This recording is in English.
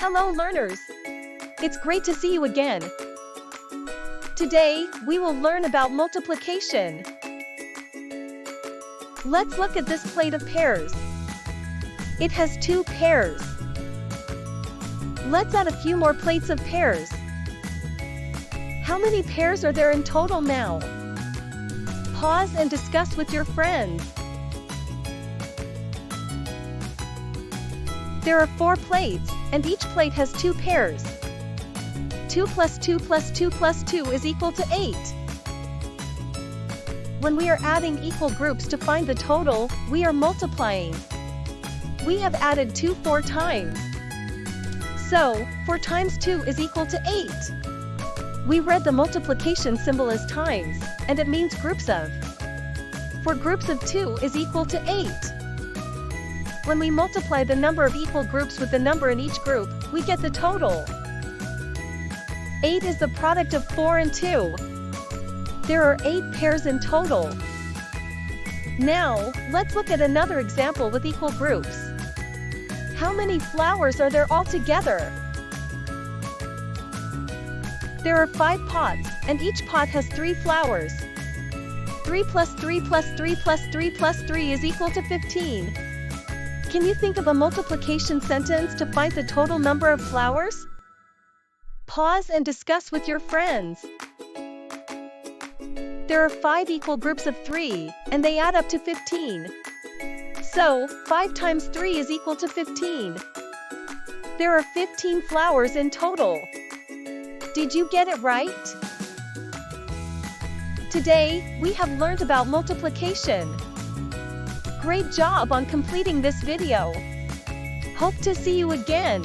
Hello learners! It's great to see you again. Today, we will learn about multiplication. Let's look at this plate of pears. It has 2 pears. Let's add a few more plates of pears. How many pears are there in total now? Pause and discuss with your friends. There are 4 plates, and each plate has 2 pears. 2 plus 2 plus 2 plus 2 is equal to 8. When we are adding equal groups to find the total, we are multiplying. We have added 2 4 times. So, 4 times 2 is equal to 8. We read the multiplication symbol as times, and it means groups of. 4 groups of 2 is equal to 8. When we multiply the number of equal groups with the number in each group, we get the total. 8 is the product of 4 and 2. There are 8 pairs in total. Now, let's look at another example with equal groups. How many flowers are there altogether? There are 5 pots, and each pot has 3 flowers. 3 plus 3 plus 3 plus 3 plus 3 is equal to 15. Can you think of a multiplication sentence to find the total number of flowers? Pause and discuss with your friends. There are 5 equal groups of 3, and they add up to 15. So, 5 times 3 is equal to 15. There are 15 flowers in total. Did you get it right? Today, we have learned about multiplication. Great job on completing this video. Hope to see you again.